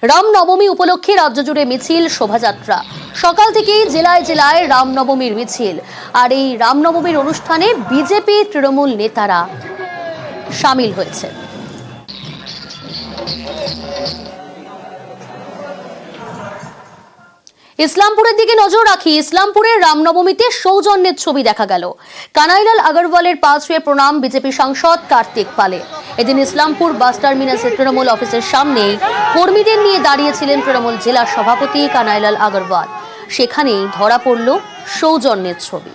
রামনবমী উপলক্ষে রাজ্য জুড়ে মিছিল, শোভাযাত্রা। সকাল থেকেই জেলায় জেলায় রামনবমীর মিছিল। আর এই রামনবমীর অনুষ্ঠানে বিজেপি তৃণমূল নেতারা সামিল হয়েছে। ইসলামপুরের দিকে নজর রাখি। ইসলামপুরের রামনবমীতে সৌজন্যের ছবি দেখা গেল। কানাইলাল আগরওয়ালের পা ছুঁয়ে প্রণাম বিজেপি সাংসদ কার্তিক পালে। এদিন ইসলামপুর বাস টার্মিনাসের তৃণমূল অফিসের সামনেই কর্মীদের নিয়ে দাঁড়িয়েছিলেন তৃণমূল জেলা সভাপতি কানাইলাল আগরওয়াল। সেখানেই ধরা পড়ল সৌজন্যের ছবি।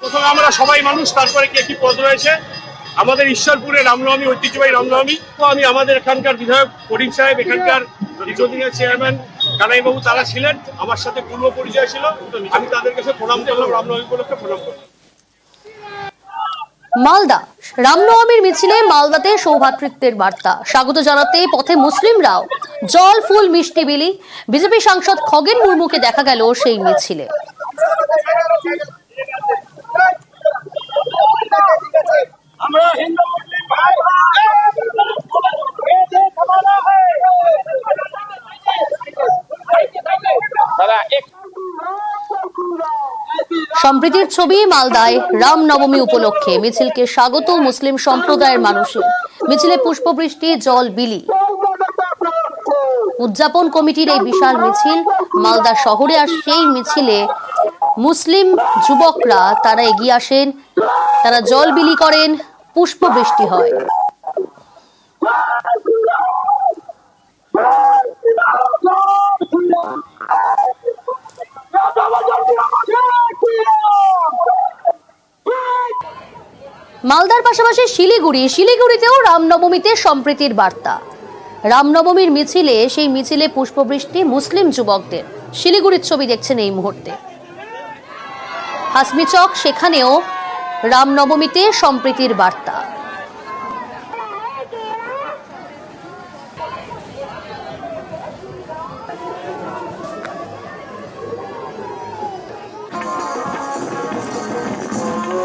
প্রথমে আমরা সবাই মানুষ, তারপরে কি পদ রয়েছে। আমাদের ঈশ্বরপুরে রামনবমী, ঐতিহ্যবাহী রামনবমী। তো আমি আমাদের এখানকার বিধায়ক করিম সাহেব, এখানকার দীর্ঘদিনের চেয়ারম্যান কানাইবাবু, তারা ছিলেন, আমার সাথে পূর্ব পরিচয় ছিল। আমি তাদের কাছে প্রণাম করলাম, রামনবমী উপলক্ষে প্রণাম করলাম। মালদা রামনবমীর মিছিলে মালদাতে সৌভ্রাতৃত্বের বার্তা। স্বাগত জানাতে পথে মুসলিমরাও জল, ফুল, মিষ্টি বিলি। বিজেপি সাংসদ খগেন মুর্মুকে দেখা গেল সেই মিছিলে। সম্প্রীতির ছবি মালদায় রামনবমী উপলক্ষে মিছিলকে স্বাগত মুসলিম সম্প্রদায়ের মানুষের। মিছিলে পুষ্পবৃষ্টি, জল বিলি। উদযাপন কমিটির এই বিশাল মিছিল মালদা শহরে। আর সেই মিছিলে মুসলিম যুবকরা তারা এগিয়ে আসেন, তারা জল বিলি করেন, পুষ্পবৃষ্টি হয়। মালদার পাশাপাশি শিলিগুড়িতেও রামনবমীতে সম্প্রীতির বার্তা। রামনবমীর মিছিলে, সেই মিছিলে পুষ্পবৃষ্টি মুসলিম যুবকদের। শিলিগুড়ির ছবি দেখছেন এই মুহূর্তে। হাসমি চক, সেখানেও রামনবমীতে সম্প্রীতির বার্তা।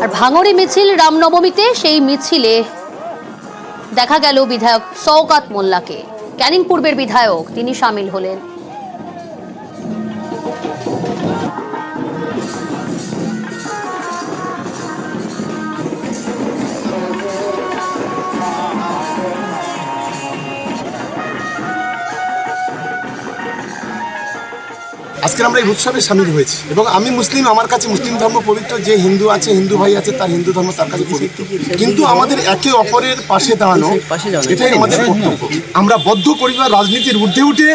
আর ভাঙড়ে মিছিল রামনবমীতে, সেই মিছিলে দেখা গেল বিধায়ক শওকত মোল্লাকে। ক্যানিং পূর্বের বিধায়ক, তিনি সামিল হলেন। আজকে আমরা এই উৎসবে সামিল হয়েছি এবং আমি মুসলিম, আমার কাছে মুসলিম ধর্ম পবিত্র। যে হিন্দু আছে, হিন্দু ভাই আছে, তার হিন্দু ধর্ম তার কাছে পবিত্র। কিন্তু আমাদের একে অপরের পাশে দাঁড়ানো, এটাই আমাদের কর্তব্য। আমরা বদ্ধ পরিবার রাজনীতির ঊর্ধ্বে উঠে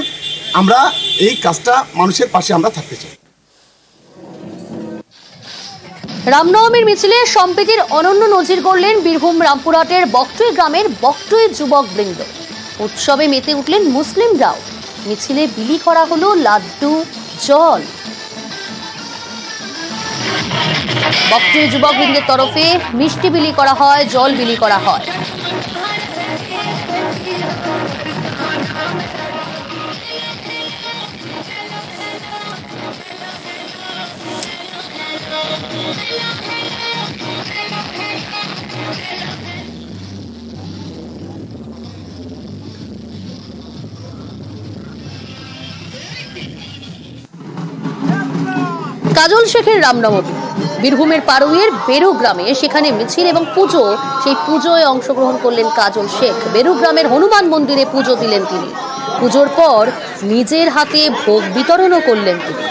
আমরা এই কাজটা মানুষের পাশে আমরা থাকতে চাই। রামনবমীর মিছিলে সম্প্রীতির অনন্য নজির গড়লেন বীরভূম রামপুরহাটের বকটুই গ্রামের বকটুই যুবক বৃন্দ। উৎসবে মেতে উঠলেন মুসলিমরাও। মিছিলে বিলি করা হলো লাড্ডু, জল। বকটুই যুবক বৃন্দের তরফে মিষ্টি বিলি করা হয়, জল বিলি করা হয়। কাজল শেখের রামনবমী বীরভূমের পারুইয়ের বেরু গ্রামে, সেখানে মিছিল এবং পুজো। সেই পুজোয় অংশগ্রহণ করলেন কাজল শেখ। বেরু গ্রামের হনুমান মন্দিরে পুজো দিলেন তিনি। পুজোর পর নিজের হাতে ভোগ বিতরণও করলেন তিনি।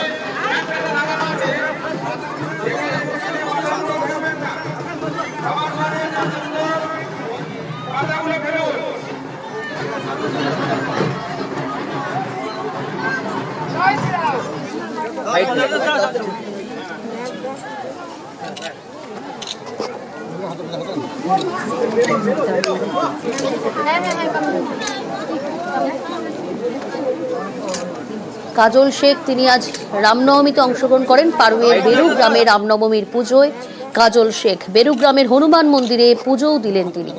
কাজল শেখ তিনি আজ রামনবমীতে অংশগ্রহণ করেন। পারুয়ের বেরু গ্রামে রামনবমীর পুজোয় কাজল শেখ বেরু গ্রামের হনুমান মন্দিরে পুজোও দিলেন তিনি।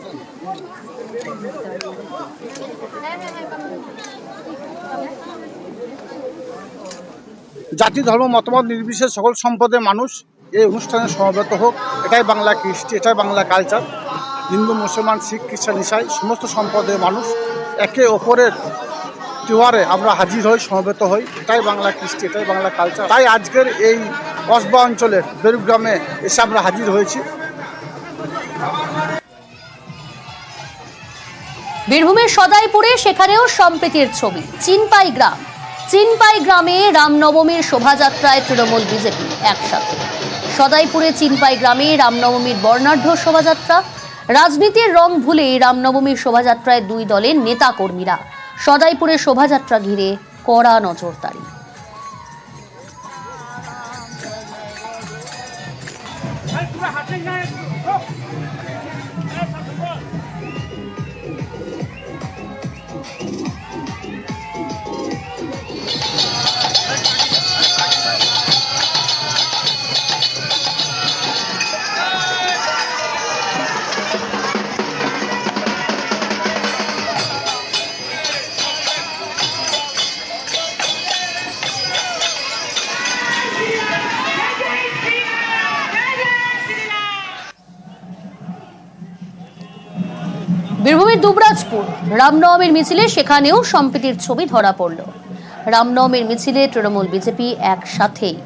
জাতি ধর্ম মতামত নির্বিশেষে সকল সম্প্রদায়ের মানুষ এই অনুষ্ঠানে সমবেত হোক, এটাই বাংলা কৃষ্টি, এটাই বাংলা কালচার। হিন্দু, মুসলমান, শিখ, খ্রিস্টান, ইসাই সমস্ত সম্প্রদায়ের মানুষ একে অপরের তিওয়ারে আমরা হাজির হই, সমবেত হই, এটাই বাংলা কৃষ্টি, এটাই বাংলা কালচার। তাই আজকের এই কসবা অঞ্চলের বেরু গ্রামে এসে আমরা হাজির হয়েছি। বীরভূমের সদাইপুরে সেখানেও সম্প্রীতির ছবি। চিনপাই গ্রামে রামনবমীর শোভাযাত্রায় তৃণমূল বিজেপি একসাথে। সদাইপুরে চিনপাই গ্রামে রামনবমীর বর্ণাঢ্য শোভাযাত্রা। রাজনীতির রং ভুলে রামনবমীর শোভাযাত্রায় দুই দলের নেতা কর্মীরা। সদাইপুরে শোভাযাত্রা ঘিরে কড়া নজরদারি। বীরভূমের দুবরাজপুর রামনবমীর মিছিলে সেখানেও সম্প্রীতির ছবি ধরা পড়ল। রামনবমীর মিছিলে তৃণমূল বিজেপি একসাথেই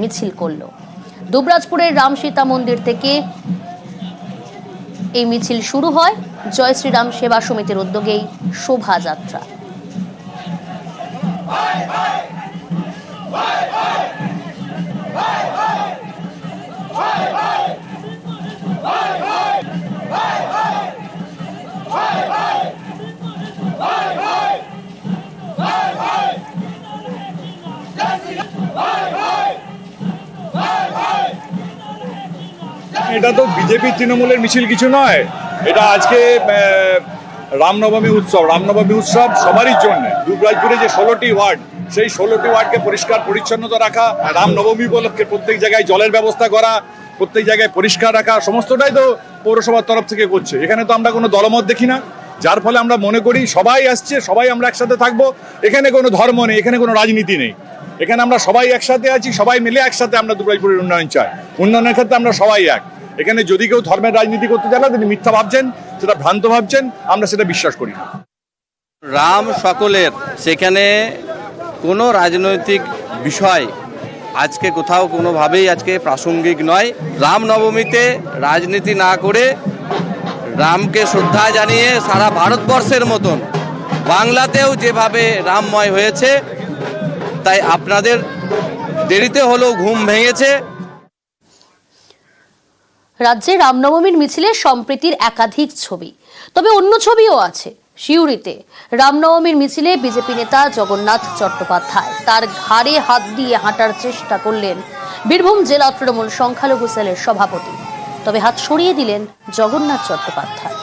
মিছিল করল। দুবরাজপুরের রাম সীতা মন্দির থেকে এই মিছিল শুরু হয়। জয় শ্রীরাম সেবা সমিতির উদ্যোগেই শোভাযাত্রা। এটা তো বিজেপি তৃণমূলের মিছিল কিছু নয়, এটা আজকে রামনবমী উৎসব সবারই জন্য। দুবরাজপুরে যে 16টি ওয়ার্ড, সেই 16টি ওয়ার্ডকে পরিষ্কার পরিচ্ছন্নতা রাখা, রামনবমী উপলক্ষে প্রত্যেক জায়গায় জলের ব্যবস্থা করা, প্রত্যেক জায়গায় পরিষ্কার রাখা, সমস্তটাই তো পৌরসভার তরফ থেকে করছে। এখানে তো আমরা কোনো দলমত দেখি না, যার ফলে আমরা মনে করি সবাই আসছে, সবাই আমরা একসাথে থাকবো। এখানে কোনো ধর্ম নেই, এখানে কোনো রাজনীতি নেই, এখানে আমরা সবাই একসাথে আছি, সবাই মিলে একসাথে আমরা দুবরাজপুরের উন্নয়ন চাই। উন্নয়নের ক্ষেত্রে আমরা সবাই এক। এখানে যদি কেউ ধর্মের রাজনীতি করতে চান, তিনি মিথ্যা ভাবছেন, সেটা ভ্রান্ত ভাবছেন, আমরা সেটা বিশ্বাস করি না। রাম সকলের, সেখানে কোনো রাজনৈতিক বিষয় আজকে কোথাও কোনোভাবেই আজকে প্রাসঙ্গিক নয়। রামনবমীতে রাজনীতি না করে রামকে শ্রদ্ধা জানিয়ে সারা ভারতবর্ষের মতন বাংলাতেও যেভাবে রামময় হয়েছে, তাই আপনাদের দেরিতে হলেও ঘুম ভেঙেছে। রাজ্যে রামনবমীর মিছিলে সম্প্রীতির একাধিক ছবি, তবে অন্য ছবিও আছে। সিউড়িতে রামনবমীর মিছিলে বিজেপি নেতা জগন্নাথ চট্টোপাধ্যায় তার ঘাড়ে হাত দিয়ে হাঁটার চেষ্টা করলেন বীরভূম জেলা তৃণমূল সংখ্যালঘু সেলের সভাপতি, তবে হাত সরিয়ে দিলেন জগন্নাথ চট্টোপাধ্যায়।